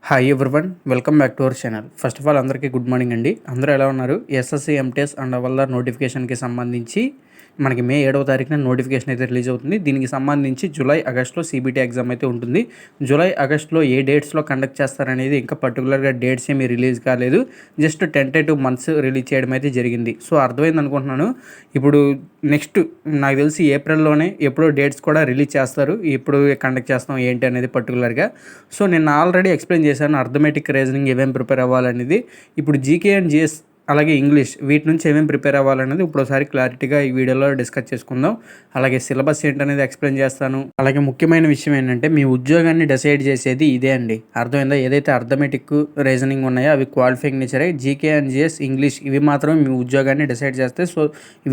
Hi everyone, welcome back to our channel. First of all అందరికీ good morning అండి. అందరూ ఎలా ఉన్నారు? ఎస్ఎస్సి ఎంటీఎస్ అండ్ అవల్దార్ నోటిఫికేషన్కి సంబంధించి మనకి మే 7వ తారీఖున నోటిఫికేషన్ అయితే రిలీజ్ అవుతుంది. దీనికి సంబంధించి జూలై ఆగస్టులో సిబిటీ ఎగ్జామ్ అయితే ఉంటుంది. జూలై ఆగస్టులో ఏ డేట్స్లో కండక్ట్ చేస్తారనేది ఇంకా పర్టికులర్గా డేట్స్ ఏమీ రిలీజ్ కాలేదు. జస్ట్ టెంటేటివ్ మంత్స్ రిలీజ్ చేయడం అయితే జరిగింది. సో అర్థమైంది అనుకుంటున్నాను. ఇప్పుడు నెక్స్ట్ నాకు తెలిసి ఏప్రిల్లోనే ఎప్పుడో డేట్స్ కూడా రిలీజ్ చేస్తారు. ఎప్పుడు కండక్ట్ చేస్తాం ఏంటి అనేది పర్టికులర్గా. సో నేను ఆల్రెడీ ఎక్స్ప్లెయిన్ చేశాను అర్థమెటిక్ రీజనింగ్ ఏమేమి ప్రిపేర్ అవ్వాలనేది. ఇప్పుడు జీకే అండ్ జిఎస్ అలాగే ఇంగ్లీష్ వీటి నుంచి ఏమేమి ప్రిపేర్ అవ్వాలనేది ఇప్పుడు ఒకసారి క్లారిటీగా ఈ వీడియోలో డిస్కస్ చేసుకుందాం. అలాగే సిలబస్ ఏంటనేది ఎక్స్ప్లెయిన్ చేస్తాను. అలాగే ముఖ్యమైన విషయం ఏంటంటే మీ ఉద్యోగాన్ని డిసైడ్ చేసేది ఇదే అండి. అర్థమైందా? ఏదైతే అర్థమెటిక్ రీజనింగ్ ఉన్నాయో అవి క్వాలిఫైయింగ్ నేచరే. జీకే అండ్ జిఎస్ ఇంగ్లీష్ ఇవి మాత్రమే మీ ఉద్యోగాన్ని డిసైడ్ చేస్తే సో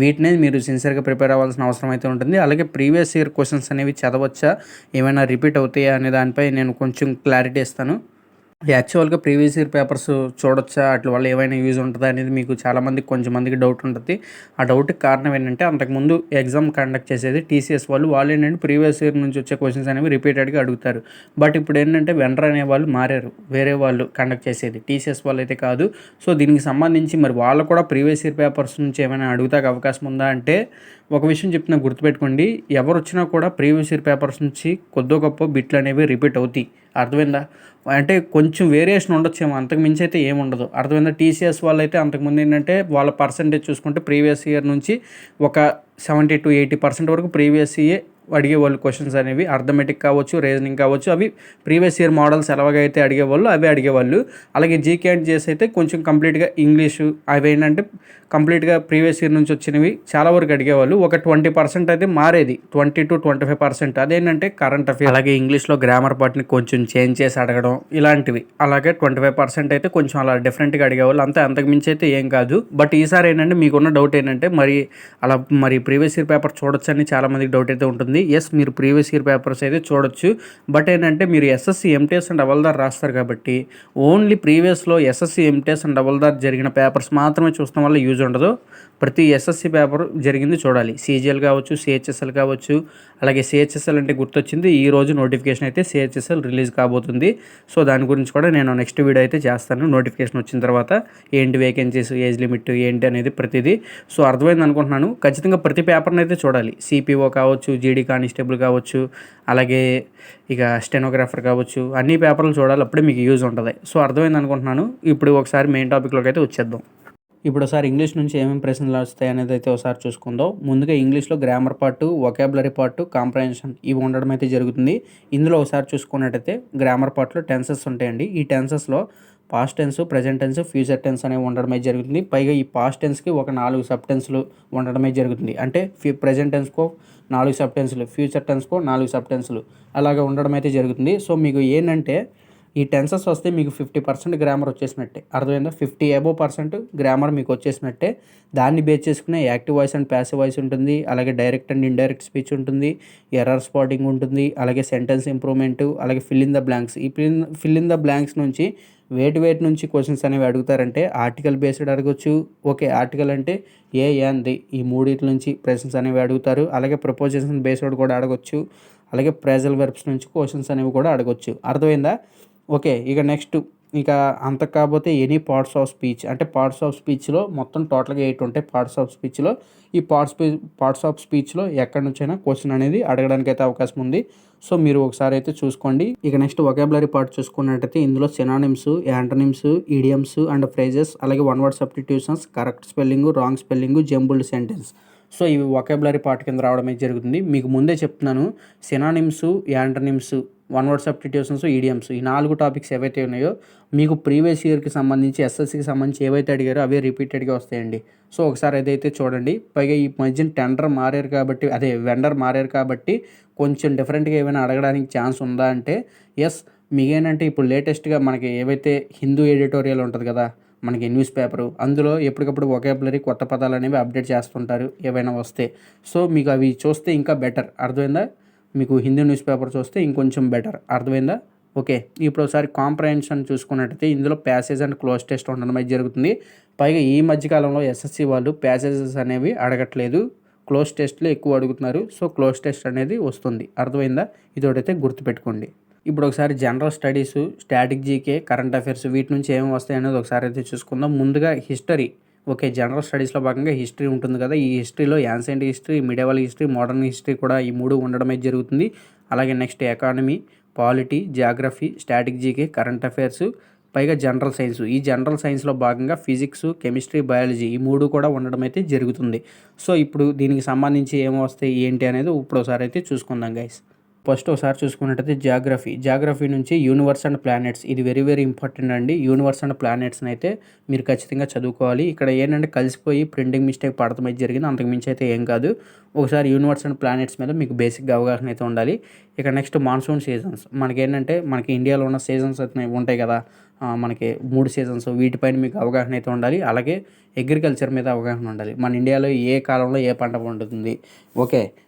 వీటినే మీరు సిన్సియర్గా ప్రిపేర్ అవ్వాల్సిన అవసరం అయితే ఉంటుంది. అలాగే ప్రీవియస్ ఇయర్ క్వశ్చన్స్ అనేవి చదవచ్చా, ఏమైనా రిపీట్ అవుతాయా అనే దానిపై నేను కొంచెం క్లారిటీ ఇస్తాను. యాక్చువల్గా ప్రీవియస్ ఇయర్ పేపర్స్ చూడొచ్చా, అట్ల వల్ల ఏమైనా యూజ్ ఉంటుందా అనేది మీకు చాలామందికి కొంచెం మందికి డౌట్ ఉంటుంది. ఆ డౌట్కి కారణం ఏంటంటే అంతకుముందు ఎగ్జామ్ కండక్ట్ చేసేది టీసీఎస్ వాళ్ళు ఏంటంటే ప్రీవియస్ ఇయర్ నుంచి వచ్చే క్వశ్చన్స్ అనేవి రిపీటెడ్గా అడుగుతారు. బట్ ఇప్పుడు ఏంటంటే వెండర్ అనే వాళ్ళు మారారు, వేరే వాళ్ళు కండక్ట్ చేసేది, టీసీఎస్ వాళ్ళు అయితే కాదు. సో దీనికి సంబంధించి మరి వాళ్ళు కూడా ప్రీవియస్ ఇయర్ పేపర్స్ నుంచి ఏమైనా అడుగుతాక అవకాశం ఉందా అంటే ఒక విషయం చెప్తున్నా, గుర్తుపెట్టుకోండి. ఎవరు వచ్చినా కూడా ప్రీవియస్ ఇయర్ పేపర్స్ నుంచి కొద్దో గొప్ప బిట్లు అనేవి రిపీట్ అవుతాయి. అర్థమైందా? అంటే కొంచెం వేరియేషన్ ఉండొచ్చేమో, అంతకు మించి అయితే ఏముండదు. అర్థమైందా? టీసీఎస్ వాళ్ళు అయితే అంతకుముందు ఏంటంటే వాళ్ళ పర్సంటేజ్ చూసుకుంటే ప్రీవియస్ ఇయర్ నుంచి ఒక 70 to 80% వరకు ప్రీవియస్ ఇయర్ అడిగేవాళ్ళు క్వశ్చన్స్ అనేవి. అర్థమెటిక్ కావచ్చు, రీజనింగ్ కావచ్చు, అవి ప్రీవియస్ ఇయర్ మోడల్స్ ఎలాగైతే అడిగేవాళ్ళు అవే అడిగేవాళ్ళు. అలాగే జీకే అండ్ జిఎస్ అయితే కొంచెం కంప్లీట్గా ఇంగ్లీషు అవి ఏంటంటే కంప్లీట్గా ప్రీవియస్ ఇయర్ నుంచి వచ్చినవి చాలా వరకు అడిగేవాళ్ళు. ఒక 20% అయితే మారేది, 20 to 25%. అదేంటంటే కరెంట్ అఫేర్, అలాగే ఇంగ్లీష్లో గ్రామర్ పార్ట్ని కొంచెం చేంజ్ చేసి అడగడం ఇలాంటివి. అలాగే 25% అయితే కొంచెం అలా డిఫరెంట్గా అడిగేవాళ్ళు. అంతే, అంతకు మించి అయితే ఏం కాదు. బట్ ఈసారి ఏంటంటే మీకున్న డౌట్ ఏంటంటే మరి ప్రీవియస్ ఇయర్ పేపర్ చూడొచ్చు అని చాలామందికి డౌట్ అయితే ఉంటుంది. ఎస్, మీరు ప్రీవియస్ ఇయర్ పేపర్స్ అయితే చూడొచ్చు. బట్ ఏంటంటే మీరు ఎస్ఎస్సి ఎంటీఎస్ అండ్ అవల్దార్ రాస్తారు కాబట్టి only ప్రీవియస్లో SSC MTS and havildar జరిగిన పేపర్స్ మాత్రమే చూడటం వల్ల యూజ్ ఉండదు. ప్రతి ఎస్ఎస్సి పేపర్ జరిగింది చూడాలి. సిజిఎల్ కావచ్చు, సిహెచ్ఎస్ఎల్ కావచ్చు. అలాగే సిహెచ్ఎస్ఎల్ అంటే గుర్తొచ్చింది, ఈ రోజు నోటిఫికేషన్ అయితే సిహెచ్ఎస్ఎల్ రిలీజ్ కాబోతుంది. సో దాని గురించి కూడా నేను నెక్స్ట్ వీడియో అయితే చేస్తాను. నోటిఫికేషన్ వచ్చిన తర్వాత ఏంటి వేకెన్సీస్, ఏజ్ లిమిట్ ఏంటి అనేది ప్రతిదీ. సో అర్థమైంది అనుకుంటున్నాను. ఖచ్చితంగా ప్రతి పేపర్ని అయితే చూడాలి. సిపిఓ కావచ్చు, జీడీ కానిస్టేబుల్ కావచ్చు, అలాగే ఇక స్టెనోగ్రాఫర్ కావచ్చు, అన్ని పేపర్లు చూడాలి, అప్పుడే మీకు యూజ్ ఉంటుంది. సో అర్థమైంది అనుకుంటున్నాను. ఇప్పుడు ఒకసారి మెయిన్ టాపిక్లోకి అయితే వచ్చేద్దాం. ఇప్పుడు ఒకసారి ఇంగ్లీష్ నుంచి ఏమేమి ప్రశ్నలు వస్తాయి అనేది అయితే ఒకసారి చూసుకుందాం. ముందుగా ఇంగ్లీష్లో grammar part, vocabulary part, comprehension ఇవి ఉండడం అయితే జరుగుతుంది. ఇందులో ఒకసారి చూసుకున్నట్టయితే గ్రామర్ పార్ట్లో టెన్సెస్ ఉంటాయండి. ఈ టెన్సెస్లో past tense, present tense, future tense అనేవి ఉండడమే జరుగుతుంది. పైగా ఈ పాస్ట్ టెన్స్కి ఒక 4 సబ్ టెన్స్లు ఉండడమే జరుగుతుంది. అంటే ప్రెజెంట్ టెన్స్కో 4 సబ్ టెన్స్లు, ఫ్యూచర్ టెన్స్కో 4 సబ్ టెన్స్లు అలాగే ఉండడం అయితే జరుగుతుంది. సో మీకు ఏంటంటే ఈ టెన్సెస్ వస్తే మీకు 50% గ్రామర్ వచ్చేసినట్టే. అర్థమైందా? 50% గ్రామర్ మీకు వచ్చేసినట్టే. దాన్ని బేస్ చేసుకునే active voice and passive voice ఉంటుంది. అలాగే డైరెక్ట్ అండ్ ఇండైరెక్ట్ స్పీచ్ ఉంటుంది. ఎర్రర్ స్పాటింగ్ ఉంటుంది. అలాగే సెంటెన్స్ ఇంప్రూవ్మెంట్, అలాగే ఫిల్ ఇన్ ద బ్లాంక్స్. ఈ ఫిల్ ఇన్ ద బ్లాంక్స్ నుంచి వేటి నుంచి క్వశ్చన్స్ అనేవి అడుగుతారంటే ఆర్టికల్ బేస్డ్ అడగొచ్చు. ఓకే, ఆర్టికల్ అంటే ఏ అండ్ ది, ఈ మూడింటి నుంచి ప్రశ్నలు అనేవి అడుగుతారు. అలాగే ప్రపోజిషన్ బేస్డ్ కూడా అడగొచ్చు. అలాగే ప్రేజల్ వెర్బ్స్ నుంచి క్వశ్చన్స్ అనేవి కూడా అడగొచ్చు. అర్థమైందా? ఓకే, ఇక నెక్స్ట్ ఇక అంత కాకపోతే ఎనీ పార్ట్స్ ఆఫ్ స్పీచ్, అంటే పార్ట్స్ ఆఫ్ స్పీచ్లో మొత్తం టోటల్గా 8 ఉంటాయి. పార్ట్స్ ఆఫ్ స్పీచ్లో ఈ పార్ట్స్ ఆఫ్ స్పీచ్లో ఎక్కడి నుంచైనా క్వశ్చన్ అనేది అడగడానికి అయితే అవకాశం ఉంది. సో మీరు ఒకసారి అయితే చూసుకోండి. ఇక నెక్స్ట్ వొకాబులరీ పార్ట్ చూసుకున్నట్టయితే ఇందులో synonyms, antonyms, idioms and phrases, అలాగే one word substitutions, correct spelling, wrong spelling, jumbled sentence. So ఇవి వొకాబులరీ పార్ట్ కింద రావడమే జరుగుతుంది. మీకు ముందే చెప్తున్నాను, synonyms, antonyms, one word substitutions, idioms ఈ 4 టాపిక్స్ ఏవైతే ఉన్నాయో మీకు ప్రీవియస్ ఇయర్కి సంబంధించి ఎస్ఎస్సికి సంబంధించి ఏవైతే అడిగారో అవే రిపీటెడ్గా వస్తాయండి. సో ఒకసారి అదైతే చూడండి. పైగా ఈ మధ్యన వెండర్ మారారు కాబట్టి కొంచెం డిఫరెంట్గా ఏమైనా అడగడానికి ఛాన్స్ ఉందా అంటే ఎస్. మీకేంటంటే ఇప్పుడు లేటెస్ట్గా మనకి ఏవైతే హిందూ ఎడిటోరియల్ ఉంటుంది కదా, మనకి న్యూస్ పేపరు, అందులో ఎప్పటికప్పుడు వొకాబులరీ కొత్త పదాలు అనేవి అప్డేట్ చేస్తుంటారు ఏవైనా వస్తే. సో మీకు అవి చూస్తే ఇంకా బెటర్. అర్థమైందా? మీకు హిందీ న్యూస్ పేపర్ చూస్తే ఇంకొంచెం బెటర్. అర్థమైందా? ఓకే, ఇప్పుడు ఒకసారి కాంప్రహెన్షన్ చూసుకున్నట్టయితే ఇందులో ప్యాసేజ్ అండ్ క్లోజ్ టెస్ట్ ఉండడం అయితే జరుగుతుంది. పైగా ఈ మధ్యకాలంలో ఎస్ఎస్సి వాళ్ళు ప్యాసేజెస్ అనేవి అడగట్లేదు, క్లోజ్ టెస్ట్లు ఎక్కువ అడుగుతున్నారు. సో క్లోజ్ టెస్ట్ అనేది వస్తుంది. అర్థమైందా? ఇదొకటైతే గుర్తుపెట్టుకోండి. ఇప్పుడు ఒకసారి general studies, static GK, current affairs వీటి నుంచి ఏమేమి వస్తాయనేది ఒకసారి అయితే చూసుకుందాం. ముందుగా హిస్టరీ. ఓకే. జనరల్ స్టడీస్‌లో భాగంగా హిస్టరీ ఉంటుంది కదా! ఈ హిస్టరీలో ancient history, medieval history, modern history కూడా ఈ 3 ఉండడం అయితే జరుగుతుంది. అలాగే next economy, polity, Geography, static GK, current affairs, పైగా జనరల్ సైన్స్. ఈ జనరల్ సైన్స్‌లో భాగంగా ఫిజిక్స్, కెమిస్ట్రీ, బయాలజీ ఈ 3 కూడా ఉండడం అయితే జరుగుతుంది. సో, ఇప్పుడు దీనికి సంబంధించి ఏమొస్తాయి, ఏంటి అనేది ఇప్పుడోసారి అయితే చూసుకుందాం గైస్. ఫస్ట్ ఒకసారి చూసుకున్నట్టయితే జియోగ్రఫీ. జియోగ్రఫీ నుంచి యూనివర్స్ అండ్ ప్లానెట్స్ ఇది వెరీ వెరీ ఇంపార్టెంట్ అండి. యూనివర్స్ అండ్ ప్లానెట్స్‌ని అయితే మీరు ఖచ్చితంగా చదువుకోవాలి. ఇక్కడ ఏంటంటే కలిసిపోయి ప్రింటింగ్ మిస్టేక్ పడటం అయితే జరిగింది. అంతకు మించి అయితే ఏం కాదు. ఒకసారి యూనివర్స్ అండ్ ప్లానెట్స్ మీద మీకు బేసిక్‌గా అవగాహన అయితే ఉండాలి. ఇక నెక్స్ట్ మాన్సూన్ సీజన్స్. మనకేంటంటే మనకి ఇండియాలో ఉన్న సీజన్స్ అయితే ఉంటాయి కదా! మనకి 3 సీజన్స్ వీటిపైన మీకు అవగాహన అయితే ఉండాలి. అలాగే అగ్రికల్చర్ మీద అవగాహన ఉండాలి. మన ఇండియాలో ఏ కాలంలో ఏ పంట పండుతుంది. ఓకే.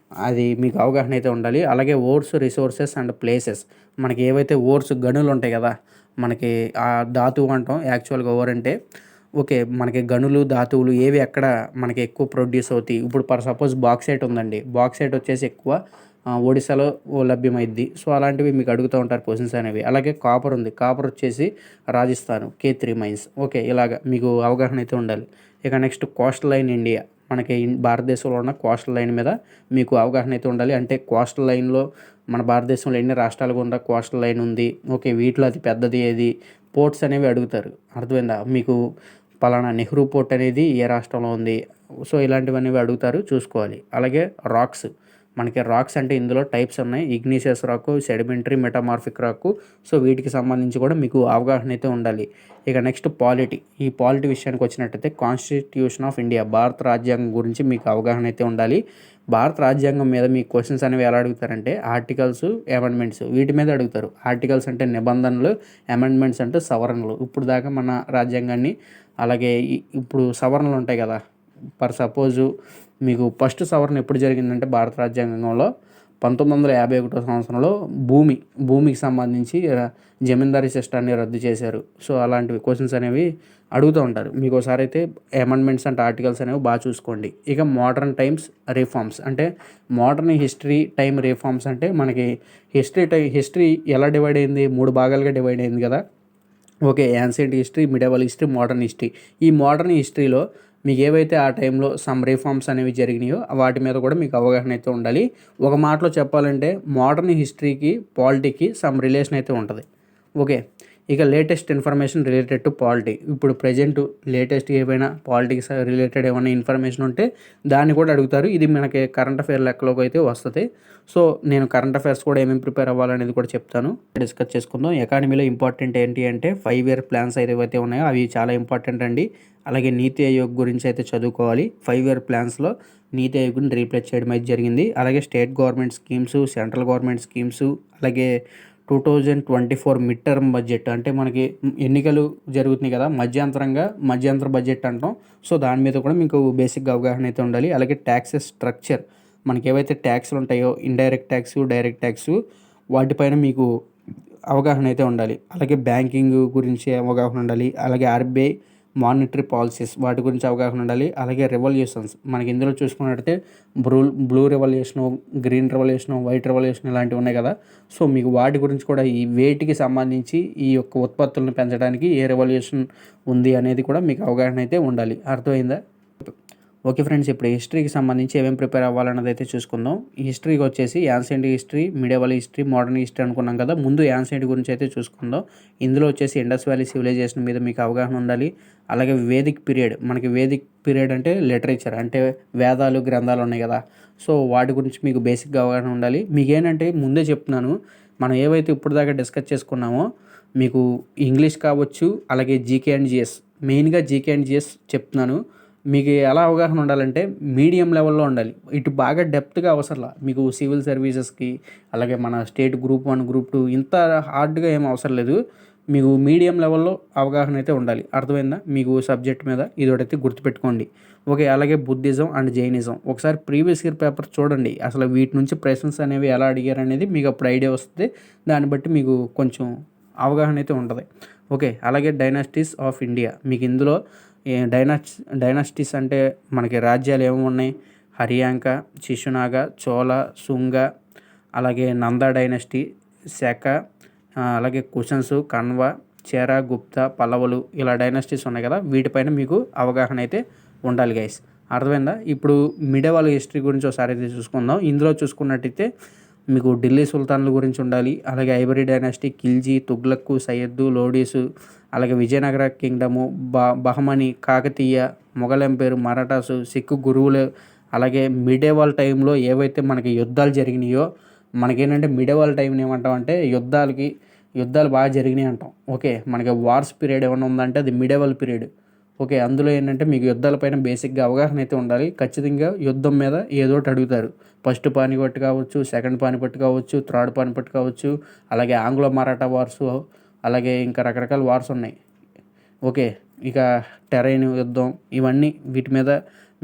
అది మీకు అవగాహన అయితే ఉండాలి. అలాగే ఓర్స్, రిసోర్సెస్ అండ్ ప్లేసెస్. మనకి ఏవైతే ఓర్స్ గనులు ఉంటాయి కదా! మనకి ధాతువు అంటాం యాక్చువల్‌గా ఓర్ అంటే. ఓకే. మనకి గనులు, ధాతువులు ఏవి ఎక్కడ మనకి ఎక్కువ ప్రొడ్యూస్ అవుతాయి. ఇప్పుడు సపోజ్ బాక్సైట్ ఉందండి. బాక్సైట్ వచ్చేసి ఎక్కువ ఒడిశాలో లభ్యమైద్ది. సో, అలాంటివి మీకు అడుగుతూ ఉంటారు క్వెషన్స్ అనేవి. అలాగే కాపర్ ఉంది. కాపర్ వచ్చేసి రాజస్థాన్ K3 మైన్స్. ఓకే. ఇలాగ మీకు అవగాహన అయితే ఉండాలి. ఇక నెక్స్ట్ కోస్టల్ లైన్ ఇండియా. మనకి భారతదేశంలో ఉన్న కోస్టల్ లైన్ మీద మీకు అవగాహన అయితే ఉండాలి. అంటే కోస్టల్ లైన్‌లో మన భారతదేశంలో ఎన్ని రాష్ట్రాల గుండా కోస్టల్ లైన్ ఉంది. ఓకే. వీటిలో అతి పెద్దది ఏది? పోర్ట్స్ అనేవి అడుగుతారు. అర్థమైందా? మీకు పలానా నెహ్రూ పోర్ట్ అనేది ఏ రాష్ట్రంలో ఉంది. సో, ఇలాంటివనేవి అడుగుతారు చూసుకోవాలి. అలాగే రాక్స్. మనకి రాక్స్ అంటే ఇందులో టైప్స్ ఉన్నాయి. Ignatius rock, sedimentary, metamorphic rock. So, వీటికి సంబంధించి కూడా మీకు అవగాహన అయితే ఉండాలి. ఇక నెక్స్ట్ పాలిటీ. ఈ పాలిటీ విషయానికి వచ్చినట్టయితే కాన్స్టిట్యూషన్ ఆఫ్ ఇండియా భారత రాజ్యాంగం గురించి మీకు అవగాహన అయితే ఉండాలి. భారత రాజ్యాంగం మీద మీకు క్వెషన్స్ అనేవి ఎలా అడుగుతారంటే ఆర్టికల్స్, అమెండ్మెంట్స్ వీటి మీద అడుగుతారు. ఆర్టికల్స్ అంటే నిబంధనలు, అమెండ్మెంట్స్ అంటే సవరణలు. ఇప్పుడు దాకా మన రాజ్యాంగాన్ని అలాగే ఇప్పుడు సవరణలు ఉంటాయి కదా! సపోజు మీకు ఫస్ట్ సవరణ ఎప్పుడు జరిగిందంటే భారత రాజ్యాంగంలో 1951 సంవత్సరంలో భూమికి సంబంధించి జమీందారీ సిస్టాన్ని రద్దు చేశారు. సో, అలాంటివి క్వెషన్స్ అనేవి అడుగుతూ ఉంటారు. మీకోసారి అయితే అమెండ్మెంట్స్ అండ్ ఆర్టికల్స్ అనేవి బాగా చూసుకోండి. ఇక మోడర్న్ టైమ్స్ రిఫార్మ్స్ అంటే మోడర్న్ హిస్టరీ టైమ్ రిఫార్మ్స్ అంటే మనకి హిస్టరీ ఎలా డివైడ్ అయింది? 3 భాగాలుగా డివైడ్ అయింది కదా! Okay. Ancient history, medieval history, modern history. ఈ మోడర్న్ హిస్టరీలో మీకు ఏవైతే ఆ టైంలో సమ్ రిఫార్మ్స్ అనేవి జరిగినాయో వాటి మీద కూడా మీకు అవగాహన అయితే ఉండాలి. ఒక మాటలో చెప్పాలంటే మోడర్న్ హిస్టరీకి, పాలిటీకి సమ్ రిలేషన్ అయితే ఉంటది. ఓకే. ఇక latest information related to polity. ఇప్పుడు ప్రెజెంట్ లేటెస్ట్ ఏవైనా పాలిటిక్స్ రిలేటెడ్ ఏమైనా ఇన్ఫర్మేషన్ ఉంటే దాన్ని కూడా అడుగుతారు. ఇది మనకి కరెంట్ అఫైర్ లెక్కలోకి అయితే వస్తది. సో, నేను కరెంట్ అఫైర్స్ కూడా ఏమేమి ప్రిపేర్ అవ్వాలనేది కూడా చెప్తాను. డిస్కస్ చేసుకుందాం. ఎకానమీలో ఇంపార్టెంట్ ఏంటి అంటే 5 ఇయర్ ప్లాన్స్ ఏవైతే ఉన్నాయో అవి చాలా ఇంపార్టెంట్ అండి. అలాగే నీతి ఆయోగ్ గురించి అయితే చదువుకోవాలి. 5 ఇయర్ ప్లాన్స్‌లో నీతి ఆయోగ్‌ని రీప్లేస్ చేయడం అయితే జరిగింది. అలాగే state government schemes, central government schemes, అలాగే 2024 మిడ్ టర్మ్ బడ్జెట్ అంటే మనకి ఎన్నికలు జరుగుతున్నాయి కదా! మధ్యంతర బడ్జెట్ అంటాం. సో, దాని మీద కూడా మీకు బేసిక్‌గా అవగాహన అయితే ఉండాలి. అలాగే టాక్సెస్ స్ట్రక్చర్ మనకేవైతే ట్యాక్స్‌లు ఉంటాయో ఇండైరెక్ట్ ట్యాక్స్, డైరెక్ట్ ట్యాక్స్ వాటిపైన మీకు అవగాహన అయితే ఉండాలి. అలాగే బ్యాంకింగ్ గురించి అవగాహన ఉండాలి. అలాగే ఆర్‌బీఐ మానిటరీ పాలసీస్ వాటి గురించి అవగాహన ఉండాలి. అలాగే రెవల్యూషన్స్ మనకి ఇందులో చూసుకున్నట్టయితే blue revolution, green revolution, white revolution ఇలాంటివి ఉన్నాయి కదా! సో, మీకు వాటి గురించి కూడా ఈ వేటికి సంబంధించి ఈ యొక్క ఉత్పత్తులను పెంచడానికి ఏ రెవల్యూషన్ ఉంది అనేది కూడా మీకు అవగాహన అయితే ఉండాలి. అర్థమైందా? Okay friends. ఇప్పుడు హిస్టరీకి సంబంధించి ఏమేమి ప్రిపేర్ అవ్వాలన్నది అయితే చూసుకుందాం. హిస్టరీకి వచ్చేసి ancient history, medieval history, modern history అనుకున్నాం కదా! ముందు యాన్షియంట్ గురించి అయితే చూసుకుందాం. ఇందులో వచ్చేసి ఇండస్ వ్యాలీ సివిలైజేషన్ మీద మీకు అవగాహన ఉండాలి. అలాగే వేదిక్ పీరియడ్ మనకి వేదిక్ పీరియడ్ అంటే లిటరేచర్ అంటే వేదాలు, గ్రంథాలు ఉన్నాయి కదా! సో, వాటి గురించి మీకు బేసిక్‌గా అవగాహన ఉండాలి. మీకేంటంటే ముందే చెప్తున్నాను. మనం ఏవైతే ఇప్పటిదాకా డిస్కస్ చేసుకున్నామో మీకు ఇంగ్లీష్ కావచ్చు, అలాగే జీకే అండ్ జీఎస్ మెయిన్‌గా జీకే అండ్ జీఎస్ చెప్తున్నాను. మీకు ఎలా అవగాహన ఉండాలంటే మీడియం లెవెల్‌లో ఉండాలి. ఇటు బాగా డెప్త్‌గా అవసరంలా. మీకు సివిల్ సర్వీసెస్‌కి అలాగే మన స్టేట్ గ్రూప్ 1, గ్రూప్ 2 ఇంత హార్డ్‌గా ఏం అవసరం లేదు. మీకు మీడియం లెవెల్‌లో అవగాహన అయితే ఉండాలి. అర్థమైందా? మీకు సబ్జెక్ట్ మీద ఇదొకటైతే గుర్తుపెట్టుకోండి. ఓకే. అలాగే బుద్ధిజం అండ్ జైనిజం ఒకసారి ప్రీవియస్ ఇయర్ పేపర్ చూడండి. అసలు వీటి నుంచి ప్రశ్నలు అనేవి ఎలా అడిగారనేది మీకు అప్పుడు ఐడియా వస్తది. దాన్ని బట్టి మీకు కొంచెం అవగాహన అయితే ఉంటది. ఓకే. అలాగే డైనాసిటీస్ ఆఫ్ ఇండియా మీకు ఇందులో డైనాసిటీస్ అంటే మనకి రాజ్యాలు ఏమున్నాయి? హర్యాంక, శిశునాగ, చోళ, శుంగ, అలాగే నంద డైనాసిటీ, శక, అలాగే కుషన్స్, కన్వ, చేర, గుప్తా, పల్లవులు ఇలా డైనాసిటీస్ ఉన్నాయి కదా, వీటిపైన మీకు అవగాహన అయితే ఉండాలి గైస్. అర్థమైందా? ఇప్పుడు మిడేవాళ్ళ హిస్టరీ గురించి ఒకసారి అయితే చూసుకుందాం. ఇందులో చూసుకున్నట్టయితే మీకు ఢిల్లీ సుల్తాన్ల గురించి ఉండాలి, అలాగే ఐబరీ డైనాసిటీ, ఖిల్జీ, తుగ్లక్కు, సయ్యద్దు, లోడీసు, అలాగే విజయనగర కింగ్డము, బహమని, కాకతీయ, మొఘల్ ఎంపైర్, మరాఠాసు, సిక్కు గురువులు, అలాగే మిడేవాల్ టైంలో ఏవైతే మనకి యుద్ధాలు జరిగినాయో, మనకేంటంటే మిడేవాల్ టైంని ఏమంటామంటే యుద్ధాలు బాగా జరిగినాయి అంటాం. ఓకే, మనకి వార్స్ పీరియడ్ ఏమైనా ఉందంటే అది మిడేవల్ పీరియడ్. ఓకే, అందులో ఏంటంటే మీకు యుద్ధాలపైన బేసిక్గా అవగాహన అయితే ఉండాలి. ఖచ్చితంగా యుద్ధం మీద ఏదో ఒకటి అడుగుతారు. ఫస్ట్ పానిపట్టు కావచ్చు, సెకండ్ పానిపట్టు కావచ్చు, థర్డ్ పానిపట్టు కావచ్చు, అలాగే ఆంగ్లో మరాఠా వార్సు, అలాగే ఇంకా రకరకాల వార్స్ ఉన్నాయి. ఓకే, ఇక టెరైన్ యుద్ధం, ఇవన్నీ వీటి మీద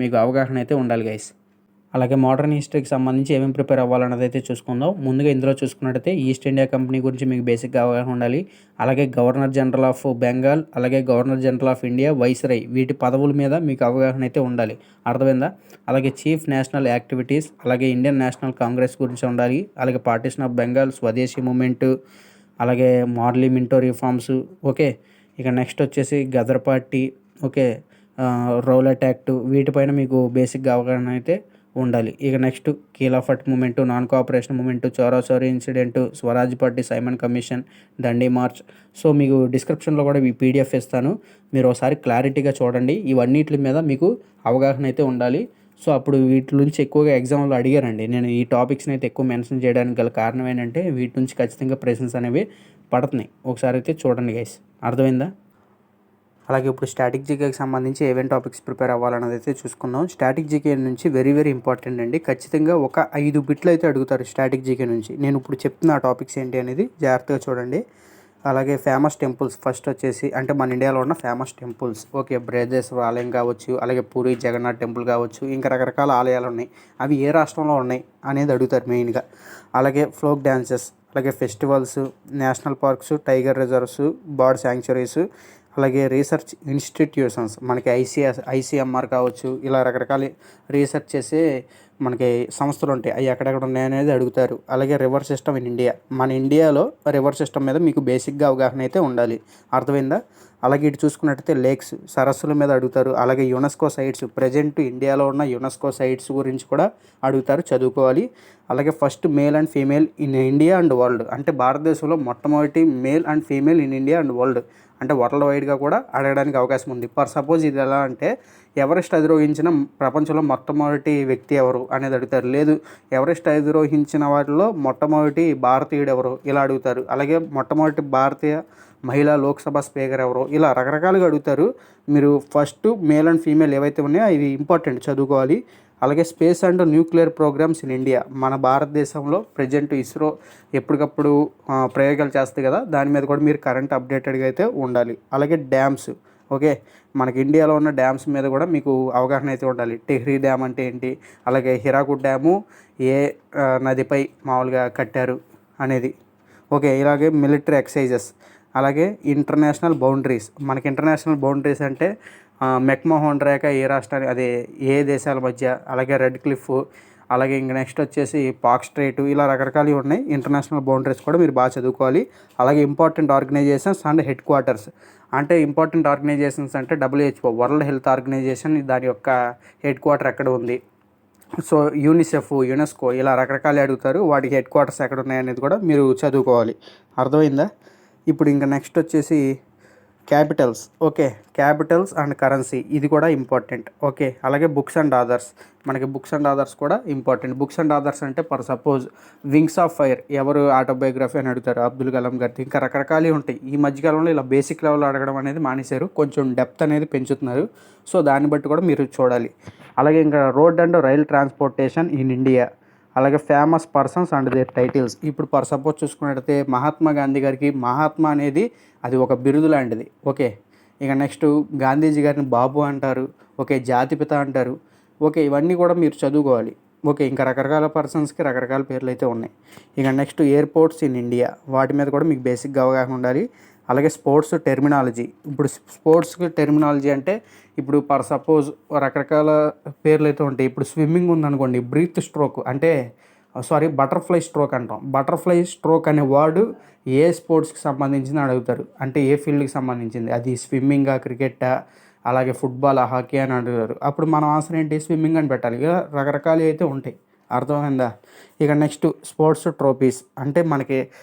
మీకు అవగాహన అయితే ఉండాలి గైస్. అలాగే మోడర్న్ హిస్టరీకి సంబంధించి ఏమేమి ప్రిపేర్ అవ్వాలన్నది అయితే చూసుకుందాం. ముందుగా ఇందులో చూసుకున్నట్టయితే ఈస్ట్ ఇండియా కంపెనీ గురించి మీకు బేసిక్గా అవగాహన ఉండాలి. అలాగే గవర్నర్ జనరల్ ఆఫ్ బెంగాల్, అలాగే governor general of India, viceroy, వీటి పదవుల మీద మీకు అవగాహన అయితే ఉండాలి. అర్థమైందా? అలాగే చీఫ్ నేషనల్ యాక్టివిటీస్, అలాగే ఇండియన్ నేషనల్ కాంగ్రెస్ గురించి ఉండాలి, అలాగే partition of Bengal, Swadeshi movement, అలాగే మార్లీ మింటో రిఫార్మ్స్. ఓకే, ఇక నెక్స్ట్ వచ్చేసి Ghadar party, okay, Rowlatt act, వీటిపైన మీకు బేసిక్గా అవగాహన అయితే ఉండాలి. ఇక next Khilafat movement, non cooperation movement, Chauri incident, Swaraj party, Simon commission, Dandi march. So మీకు డిస్క్రిప్షన్లో కూడా ఈ పీడిఎఫ్ ఇస్తాను, మీరు ఒకసారి క్లారిటీగా చూడండి. ఇవన్నిటి మీద మీకు అవగాహన అయితే ఉండాలి. సో అప్పుడు వీటి నుంచి ఎక్కువగా ఎగ్జామ్లో అడిగారండి. నేను ఈ టాపిక్స్ని అయితే ఎక్కువ మెన్షన్ చేయడానికి గల కారణం ఏంటంటే వీటి నుంచి ఖచ్చితంగా ప్రశ్నలు అనేవి పడుతున్నాయి. ఒకసారి అయితే చూడండి గైస్. అర్థమైందా? అలాగే ఇప్పుడు స్టాటిక్ జీకేకి సంబంధించి ఏమేమి టాపిక్స్ ప్రిపేర్ అవ్వాలన్నది అయితే చూసుకుందాం. స్టాటిక్ జీకే నుంచి వెరీ ఇంపార్టెంట్ అండి. ఖచ్చితంగా ఒక 5 బిట్లు అయితే అడుగుతారు స్టాటిక్ జీకే నుంచి. నేను ఇప్పుడు చెప్తున్న టాపిక్స్ ఏంటి అనేది జాగ్రత్తగా చూడండి. అలాగే ఫేమస్ టెంపుల్స్ ఫస్ట్ వచ్చేసి, అంటే మన ఇండియాలో ఉన్న ఫేమస్ టెంపుల్స్. ఓకే, బృహదేశ్వర ఆలయం కావచ్చు, అలాగే పూరి జగన్నాథ్ టెంపుల్ కావచ్చు, ఇంకా రకరకాల ఆలయాలు ఉన్నాయి. అవి ఏ రాష్ట్రంలో ఉన్నాయి అనేది అడుగుతారు మెయిన్గా. అలాగే ఫోక్ డ్యాన్సెస్, అలాగే festivals, national parks, tiger reserves, bird sanctuaries, అలాగే రీసెర్చ్ ఇన్స్టిట్యూషన్స్, మనకి ఐసీఎంఆర్ కావచ్చు, ఇలా రకరకాల రీసెర్చ్ చేసే మనకి సంస్థలు ఉంటాయి. అవి ఎక్కడెక్కడ ఉన్నాయనేది అడుగుతారు. అలాగే రివర్ సిస్టమ్ ఇన్ ఇండియా, మన ఇండియాలో రివర్ సిస్టమ్ మీద మీకు బేసిక్గా అవగాహన అయితే ఉండాలి. అర్థమైందా? అలాగే ఇటు చూసుకున్నట్టయితే లేక్స్, సరస్సుల మీద అడుగుతారు. అలాగే యునెస్కో సైట్స్, ప్రజెంట్ ఇండియాలో ఉన్న యునెస్కో సైట్స్ గురించి కూడా అడుగుతారు, చదువుకోవాలి. అలాగే first male and female in India and world, అంటే భారతదేశంలో మొట్టమొదటి male and female in India and world, అంటే వరల్డ్ వైడ్గా కూడా అడగడానికి అవకాశం ఉంది. ఫర్ సపోజ్ ఇది ఎలా అంటే ఎవరెస్ట్ అధిరోహించిన ప్రపంచంలో మొట్టమొదటి వ్యక్తి ఎవరు అనేది అడుగుతారు. లేదు, ఎవరెస్ట్ అధిరోహించిన వాటిలో మొట్టమొదటి భారతీయుడు ఎవరు, ఇలా అడుగుతారు. అలాగే మొట్టమొదటి భారతీయ మహిళా లోక్సభ స్పీకర్ ఎవరు, ఇలా రకరకాలుగా అడుగుతారు. మీరు ఫస్ట్ మేల్ అండ్ ఫీమేల్ ఏవైతే ఉన్నాయో ఇవి ఇంపార్టెంట్, చదువుకోవాలి. అలాగే space and nuclear programmes in India, మన భారతదేశంలో ప్రజెంట్ ఇస్రో ఎప్పటికప్పుడు ప్రయోగాలు చేస్తుంది కదా, దాని మీద కూడా మీరు కరెంట్ అప్డేటెడ్గా అయితే ఉండాలి. అలాగే డ్యామ్స్, ఓకే, మనకి ఇండియాలో ఉన్న డ్యామ్స్ మీద కూడా మీకు అవగాహన అయితే ఉండాలి. టెహ్రీ డ్యామ్ అంటే ఏంటి, అలాగే హిరాకుడ్ డ్యాము ఏ నదిపై మామూలుగా కట్టారు అనేది. ఓకే, ఇలాగే మిలిటరీ ఎక్సైజెస్, అలాగే ఇంటర్నేషనల్ బౌండరీస్, మనకి ఇంటర్నేషనల్ బౌండరీస్ అంటే మెక్మోహన్ రేఖ ఏ రాష్ట్రానికి, అదే ఏ దేశాల మధ్య, అలాగే రెడ్ క్లిఫ్, అలాగే ఇంక నెక్స్ట్ వచ్చేసి పాక్ స్ట్రైట్, ఇలా రకరకాలు ఉన్నాయి. ఇంటర్నేషనల్ బౌండరీస్ కూడా మీరు బాగా చదువుకోవాలి. అలాగే important organisations and headquarters, అంటే ఇంపార్టెంట్ ఆర్గనైజేషన్స్ అంటే WHO, వరల్డ్ హెల్త్ ఆర్గనైజేషన్, దాని యొక్క హెడ్ క్వార్టర్ ఎక్కడ ఉంది. సో యూనిసెఫ్, యునెస్కో, ఇలా రకరకాలు అడుగుతారు. వాటికి హెడ్ క్వార్టర్స్ ఎక్కడ ఉన్నాయనేది కూడా మీరు చదువుకోవాలి. అర్థమైందా? ఇప్పుడు ఇంకా నెక్స్ట్ వచ్చేసి Capitals. Okay, Capitals and currency, ఇది కూడా ఇంపార్టెంట్. ఓకే, అలాగే బుక్స్ అండ్ ఆథర్స్, మనకి బుక్స్ అండ్ ఆథర్స్ కూడా ఇంపార్టెంట్. బుక్స్ అండ్ ఆథర్స్ అంటే for suppose wings of fire ఎవరు ఆటోబయోగ్రఫీ అని అడుగుతారు, అబ్దుల్ కలాం గారిది. ఇంకా రకరకాలు ఉంటాయి. ఈ మధ్యకాలంలో ఇలా బేసిక్ లెవెల్ అడగడం అనేది మానేశారు, కొంచెం డెప్త్ అనేది పెంచుతున్నారు. సో దాన్ని బట్టి కూడా మీరు చూడాలి. అలాగే ఇంకా road and rail transportation in India, అలాగే famous persons and their titles. ఇప్పుడు ఫర్ సపోజ్ చూసుకున్నట్టయితే మహాత్మా గాంధీ గారికి మహాత్మా అనేది అది ఒక బిరుదు లాంటిది. ఓకే, ఇక నెక్స్ట్ గాంధీజీ గారిని బాబు అంటారు. ఓకే, జాతిపిత అంటారు. ఓకే, ఇవన్నీ కూడా మీరు చదువుకోవాలి. ఓకే, ఇంకా రకరకాల పర్సన్స్కి రకరకాల పేర్లు అయితే ఉన్నాయి. ఇక నెక్స్ట్ ఎయిర్పోర్ట్స్ ఇన్ ఇండియా, వాటి మీద కూడా మీకు బేసిక్గా అవగాహన ఉండాలి. అలాగే స్పోర్ట్స్ టెర్మినాలజీ, ఇప్పుడు స్పోర్ట్స్కి టెర్మినాలజీ అంటే ఇప్పుడు ఫర్ సపోజ్ రకరకాల పేర్లు అయితే ఉంటాయి. ఇప్పుడు స్విమ్మింగ్ ఉందనుకోండి, బ్రీత్ స్ట్రోక్ అంటే బటర్‌ఫ్లై స్ట్రోక్ అంటాం. బటర్‌ఫ్లై స్ట్రోక్ అనే వర్డ్ ఏ స్పోర్ట్స్‌కి సంబంధించింది అని అడుగుతారు. అంటే ఏ ఫీల్డ్‌కి సంబంధించింది. అది స్విమ్మింగా, క్రికెట్టా, అలాగే ఫుట్‌బాలా, హాకీ అని అడుగుతారు. అప్పుడు మనం ఆన్సర్ ఏంటి స్విమ్మింగ్ అని పెట్టాలి. ఇలా రకరకాలవి అయితే ఉంటాయి. అర్థమైందా? ఇక నెక్స్ట్ స్పోర్ట్స్ ట్రోఫీస్ అంటే మనకి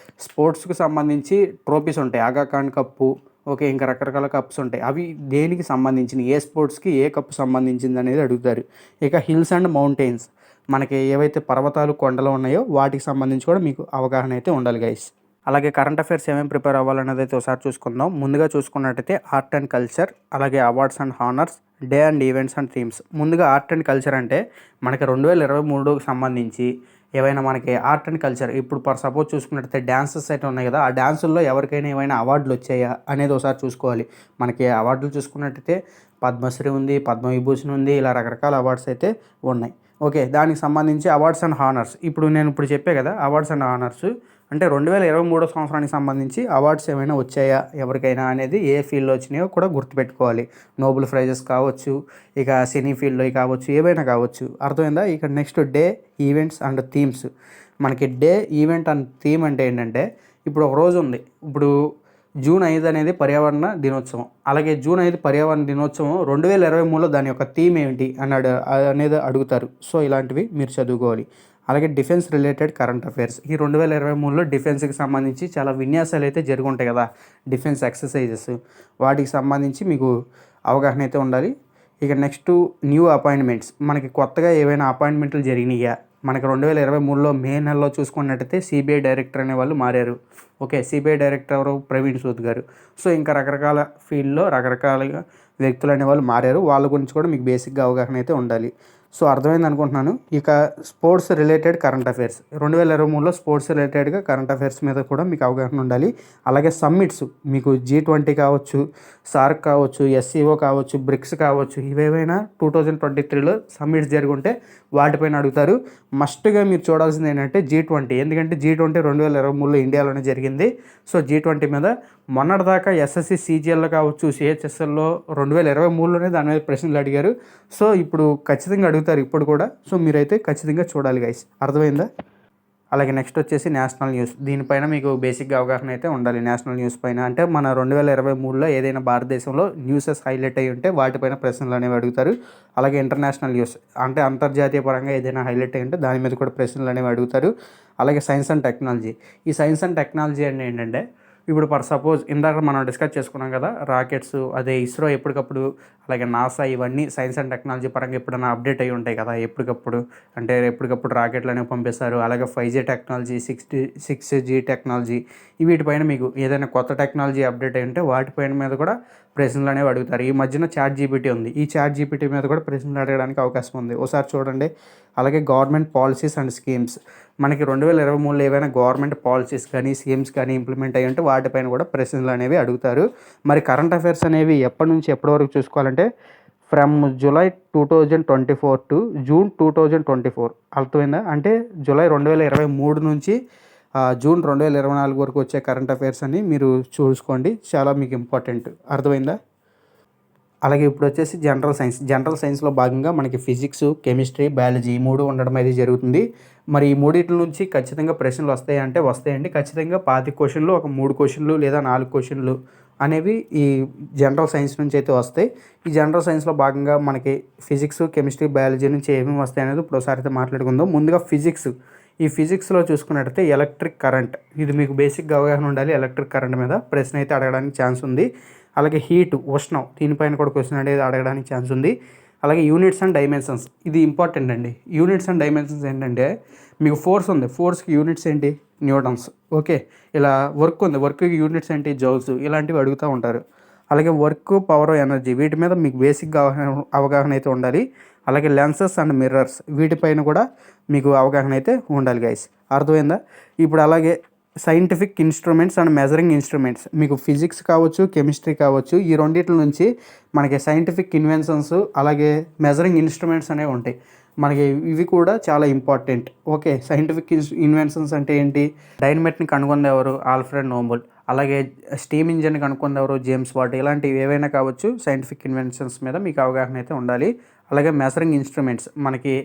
స్పోర్ట్స్‌కి సంబంధించి ట్రోఫీస్ ఉంటాయి. ఆగా ఖాన్ కప్పు, ఓకే. ఇంకా రకరకాల కప్స్ ఉంటాయి. అవి దేనికి సంబంధించినయి? ఏ స్పోర్ట్స్‌కి ఏ కప్ సంబంధించిందనేది అడుగుతారు. ఇక హిల్స్ అండ్ మౌంటైన్స్ మనకి ఏవైతే పర్వతాలు, కొండలు ఉన్నాయో వాటికి సంబంధించి కూడా మీకు అవగాహన అయితే ఉండాలి గైస్. అలాగే కరెంట్ అఫైర్స్ ఏమేమి ప్రిపేర్ అవ్వాలనేది అయితే ఒకసారి చూసుకుందాం. ముందుగా చూసుకున్నట్టయితే ఆర్ట్ అండ్ కల్చర్, అలాగే awards and honours, day and events and themes. ముందుగా ఆర్ట్ అండ్ కల్చర్ అంటే మనకి 2023కి సంబంధించి ఏవైనా మనకి ఆర్ట్ అండ్ కల్చర్ ఇప్పుడు సపోజ్ చూసుకున్నట్టయితే డాన్సెస్ అయితే ఉన్నాయి కదా, ఆ డాన్సుల్లో ఎవరికైనా ఏమైనా అవార్డులు వచ్చాయా అనేది ఒకసారి చూసుకోవాలి. మనకి అవార్డులు చూసుకున్నట్టయితే పద్మశ్రీ ఉంది, పద్మవిభూషణ్ ఉంది, ఇలా రకరకాల అవార్డ్స్ అయితే ఉన్నాయి. ఓకే. దానికి సంబంధించి అవార్డ్స్ అండ్ హానర్స్ ఇప్పుడు చెప్పే కదా అవార్డ్స్ అండ్ హానర్స్ అంటే 2023 సంవత్సరానికి సంబంధించి అవార్డ్స్ ఏమైనా వచ్చాయా ఎవరికైనా అనేది ఏ ఫీల్డ్లో వచ్చినాయో కూడా గుర్తుపెట్టుకోవాలి. నోబెల్ ప్రైజెస్ కావచ్చు, ఇక సినీ ఫీల్డ్లో కావచ్చు, ఏవైనా కావచ్చు. అర్థమైందా? ఇక next day events and themes. మనకి డే ఈవెంట్ అండ్ థీమ్ అంటే ఏంటంటే ఇప్పుడు ఒక రోజు ఉంది. ఇప్పుడు జూన్ 5 అనేది పర్యావరణ దినోత్సవం. అలాగే జూన్ 5 పర్యావరణ దినోత్సవం 2023లో దాని యొక్క థీమ్ ఏంటి అనేది అడుగుతారు. సో ఇలాంటివి మీరు చదువుకోవాలి. అలాగే డిఫెన్స్ రిలేటెడ్ కరెంట్ అఫైర్స్. ఈ 2023లో డిఫెన్స్‌కి సంబంధించి చాలా విన్యాసాలు అయితే జరుగుంటాయి కదా! Defence exercises. వాటికి సంబంధించి మీకు అవగాహన అయితే ఉండాలి. ఇక నెక్స్ట్ న్యూ అపాయింట్మెంట్స్. మనకి కొత్తగా ఏవైనా అపాయింట్మెంట్లు జరిగినాయా? మనకి 2023లో మే నెలలో చూసుకున్నట్టయితే సిబిఐ డైరెక్టర్ అనేవాళ్ళు మారారు. ఓకే. సిబిఐ డైరెక్టర్ ఎవరు? ప్రవీణ్ సూద్ గారు. సో ఇంకా రకరకాల ఫీల్డ్‌లో రకరకాలుగా వ్యక్తులు అనేవాళ్ళు మారారు. వాళ్ళ గురించి కూడా మీకు బేసిక్‌గా అవగాహన అయితే ఉండాలి. సో అర్థమైంది అనుకుంటున్నాను. ఇక స్పోర్ట్స్ రిలేటెడ్ కరెంట్ అఫైర్స్. 2023లో స్పోర్ట్స్ రిలేటెడ్‌గా కరెంట్ అఫైర్స్ మీద కూడా మీకు అవగాహన ఉండాలి. అలాగే సమ్మిట్స్ మీకు G20 కావచ్చు, సార్క్ కావచ్చు, ఎస్సీఓ కావచ్చు, బ్రిక్స్ కావచ్చు, ఇవేవైనా 2023లో సమ్మిట్స్ జరుగుంటే వాటిపైన అడుగుతారు. మస్ట్‌గా మీరు చూడాల్సింది ఏంటంటే G20. ఎందుకంటే G20 2023లో ఇండియాలోనే జరిగింది. సో G20 మీద మొన్నటిదాకా ఎస్ఎస్సి సీజీఎల్‌లో కావచ్చు, సిహెచ్ఎస్ఎల్‌లో 2023లోనే దాని మీద ప్రశ్నలు అడిగారు. సో ఇప్పుడు ఖచ్చితంగా అడుగుతారు ఇప్పుడు కూడా. సో మీరైతే ఖచ్చితంగా చూడాలి గైస్. అర్థమైందా? అలాగే నెక్స్ట్ వచ్చేసి నేషనల్ న్యూస్. దీనిపైన మీకు బేసిక్‌గా అవగాహన అయితే ఉండాలి. నేషనల్ న్యూస్ పైన అంటే మన 2023లో ఏదైనా భారతదేశంలో న్యూసెస్ హైలైట్ అయ్యి ఉంటే వాటిపైన ప్రశ్నలు అనేవి అడుగుతారు. అలాగే ఇంటర్నేషనల్ న్యూస్ అంటే అంతర్జాతీయ పరంగా ఏదైనా హైలైట్ అయ్యి ఉంటే దాని మీద కూడా ప్రశ్నలు అనేవి అడుగుతారు. అలాగే సైన్స్ అండ్ టెక్నాలజీ. ఈ సైన్స్ అండ్ టెక్నాలజీ అంటే ఏంటంటే ఇప్పుడు సపోజ్ ఇందాక మనం డిస్కస్ చేసుకున్నాం కదా రాకెట్స్, అదే ఇస్రో ఎప్పటికప్పుడు, అలాగే నాసా ఇవన్నీ సైన్స్ అండ్ టెక్నాలజీ పరంగా ఎప్పుడైనా అప్డేట్ అయ్యి ఉంటాయి కదా ఎప్పటికప్పుడు. అంటే ఎప్పటికప్పుడు రాకెట్లు అనేవి పంపిస్తారు. అలాగే 5G టెక్నాలజీ, 6G టెక్నాలజీ వీటిపైన మీకు ఏదైనా కొత్త టెక్నాలజీ అప్డేట్ అయ్యి ఉంటే వాటిపైన మీద కూడా ప్రశ్నలు అనేవి అడుగుతారు. ఈ మధ్యన చాట్ జీపీటీ ఉంది. ఈ చాట్ జీపీటీ మీద కూడా ప్రశ్నలు అడగడానికి అవకాశం ఉంది. ఒకసారి చూడండి. అలాగే గవర్నమెంట్ పాలసీస్ అండ్ స్కీమ్స్. మనకి 2023లో ఏవైనా గవర్నమెంట్ పాలసీస్ కానీ, స్కీమ్స్ కానీ ఇంప్లిమెంట్ అయ్యి ఉంటే వాటిపైన కూడా ప్రశ్నలు అనేవి అడుగుతారు. మరి కరెంట్ అఫైర్స్ అనేవి ఎప్పటి నుంచి ఎప్పటి వరకు చూసుకోవాలంటే ఫ్రమ్ జూలై 2024 టు జూన్ 2024. అర్థమైందా? అంటే జూలై 2023 నుంచి జూన్ 2024 వరకు వచ్చే కరెంట్ అఫైర్స్ అని మీరు చూసుకోండి. చాలా మీకు ఇంపార్టెంట్. అర్థమైందా? అలాగే ఇప్పుడు వచ్చేసి జనరల్ సైన్స్లో భాగంగా మనకి ఫిజిక్స్, కెమిస్ట్రీ, బయాలజీ ఈ 3 ఉండడం అయితే జరుగుతుంది. మరి ఈ మూడిటి నుంచి ఖచ్చితంగా ప్రశ్నలు వస్తాయంటే వస్తాయండి. ఖచ్చితంగా 25 క్వశ్చన్లు, ఒక 3 క్వశ్చన్లు లేదా 4 క్వశ్చన్లు అనేవి ఈ జనరల్ సైన్స్ నుంచి అయితే వస్తాయి. ఈ జనరల్ సైన్స్లో భాగంగా మనకి ఫిజిక్స్, కెమిస్ట్రీ, బయాలజీ నుంచి ఏమేమి వస్తాయి అనేది ఇప్పుడు ఒకసారి అయితే మాట్లాడుకుందాం. ముందుగా ఫిజిక్స్. ఈ ఫిజిక్స్లో చూసుకున్నట్టయితే ఎలక్ట్రిక్ కరెంట్. ఇది మీకు బేసిక్గా అవగాహన ఉండాలి. ఎలక్ట్రిక్ కరెంట్ మీద ప్రశ్న అయితే అడగడానికి ఛాన్స్ ఉంది. అలాగే హీట్, ఉష్ణం, దీనిపైన కూడా క్వశ్చన్ అనేది అడగడానికి ఛాన్స్ ఉంది. అలాగే యూనిట్స్ అండ్ డైమెన్షన్స్. ఇది ఇంపార్టెంట్ అండి. యూనిట్స్ అండ్ డైమెన్షన్స్ ఏంటంటే మీకు ఫోర్స్ ఉంది. ఫోర్స్కి యూనిట్స్ ఏంటి? న్యూటన్స్. ఓకే. ఇలా వర్క్ ఉంది. వర్క్కి యూనిట్స్ ఏంటి? జౌల్స్. ఇలాంటివి అడుగుతూ ఉంటారు. అలాగే వర్క్, పవర్, ఎనర్జీ వీటి మీద మీకు బేసిక్గా అవగాహన అయితే ఉండాలి. అలాగే లెన్సెస్ అండ్ మిర్రర్స్ వీటిపైన కూడా మీకు అవగాహన అయితే ఉండాలి గైస్. అర్థమైందా? ఇప్పుడు అలాగే scientific instruments and measuring instruments. మీకు ఫిజిక్స్ కావచ్చు, కెమిస్ట్రీ కావచ్చు, ఈ రెండిటి నుంచి మనకి సైంటిఫిక్ ఇన్వెన్షన్స్ అలాగే మెజరింగ్ ఇన్స్ట్రుమెంట్స్ అనేవి ఉంటాయి. మనకి ఇవి కూడా చాలా ఇంపార్టెంట్. ఓకే. సైంటిఫిక్ ఇన్వెన్షన్స్ అంటే ఏంటి? డైనమైట్ని కనుగొంది ఎవరు? Alfred Nobel. అలాగే స్టీమ్ ఇంజిన్ కనుక్కుంది ఎవరు? James what. ఇలాంటివి ఏవైనా కావచ్చు. సైంటిఫిక్ ఇన్వెన్షన్స్ మీద మీకు అవగాహన అయితే ఉండాలి. అలాగే మెజరింగ్ ఇన్స్ట్రుమెంట్స్ మనకి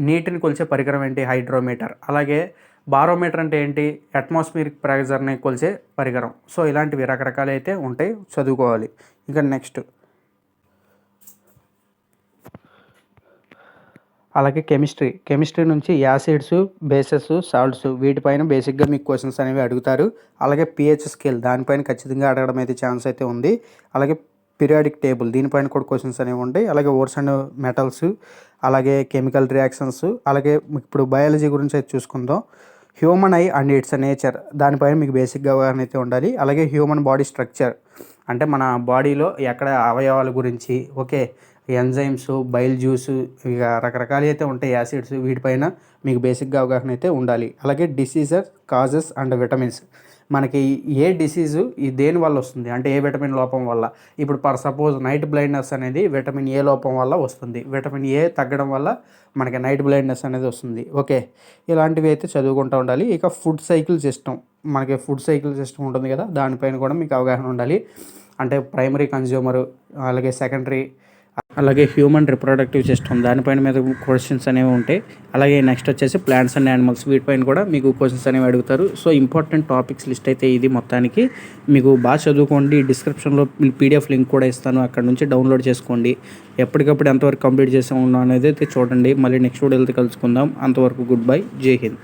నీటిని కొలిచే పరికరం ఏంటి? హైడ్రోమీటర్. అలాగే బారోమీటర్ అంటే ఏంటి? అట్మాస్ఫియరిక్ ప్రెజర్ని కొలిచే పరికరం. సో ఇలాంటివి రకరకాలు అయితే ఉంటాయి, చదువుకోవాలి. ఇంకా నెక్స్ట్ అలాగే కెమిస్ట్రీ నుంచి యాసిడ్స్, బేసెస్, సాల్ట్స్ వీటిపైన బేసిక్గా మీకు క్వశ్చన్స్ అనేవి అడుగుతారు. అలాగే పిహెచ్ స్కేల్ దానిపైన ఖచ్చితంగా అడగడం అయితే ఛాన్స్ అయితే ఉంది. అలాగే పీరియాడిక్ టేబుల్ దీనిపైన కూడా క్వశ్చన్స్ అనేవి ఉంటాయి. అలాగే ఓర్స్ అండ్ మెటల్స్, అలాగే కెమికల్ రియాక్షన్స్, అలాగే ఇప్పుడు బయాలజీ గురించి అయితే చూసుకుందాం. Human I and it's nature దానిపైన మీకు బేసిక్గా అవగాహన అయితే ఉండాలి. అలాగే హ్యూమన్ బాడీ స్ట్రక్చర్ అంటే మన బాడీలో ఎక్కడ అవయవాల గురించి, ఓకే, ఎంజైమ్స్, బైల్ జ్యూస్, ఇక రకరకాలు అయితే ఉంటాయి యాసిడ్స్, వీటిపైన మీకు బేసిక్గా అవగాహన అయితే ఉండాలి. అలాగే డిసీజెస్, కాజెస్ అండ్ విటమిన్స్ మనకి ఏ డిసీజు దేని వల్ల వస్తుంది అంటే ఏ విటమిన్ లోపం వల్ల. ఇప్పుడు ఫర్ సపోజ్ నైట్ బ్లైండ్నెస్ అనేది విటమిన్ ఏ లోపం వల్ల వస్తుంది. విటమిన్ ఏ తగ్గడం వల్ల మనకి నైట్ బ్లైండ్నెస్ అనేది వస్తుంది. ఓకే, ఇలాంటివి అయితే చదువుకుంటూ ఉండాలి. ఇక ఫుడ్ సైకిల్ సిస్టమ్, మనకి ఫుడ్ సైకిల్ సిస్టమ్ ఉంటుంది కదా, దానిపైన కూడా మీకు అవగాహన ఉండాలి. అంటే ప్రైమరీ కన్జ్యూమరు, అలాగే సెకండరీ, అలాగే హ్యూమన్ రిప్రొడక్టివ్ సిస్టమ్ దానిపైన మీద క్వశ్చన్స్ అనేవి ఉంటాయి. అలాగే నెక్స్ట్ వచ్చేసి ప్లాంట్స్ అండ్ యానిమల్స్ వీటిపైన కూడా మీకు క్వశ్చన్స్ అనేవి అడుగుతారు. సో ఇంపార్టెంట్ టాపిక్స్ లిస్ట్ అయితే ఇది మొత్తానికి. మీకు బాగా చదువుకోండి. డిస్క్రిప్షన్లో పీడిఎఫ్ లింక్ కూడా ఇస్తాను, అక్కడ నుంచి డౌన్లోడ్ చేసుకోండి. ఎప్పటికప్పుడు ఎంతవరకు కంప్లీట్ చేసాము అనేది అయితే చూడండి. మళ్ళీ నెక్స్ట్ వీడియోతో కలుసుకుందాం. అంతవరకు గుడ్ బై, జై హింద్.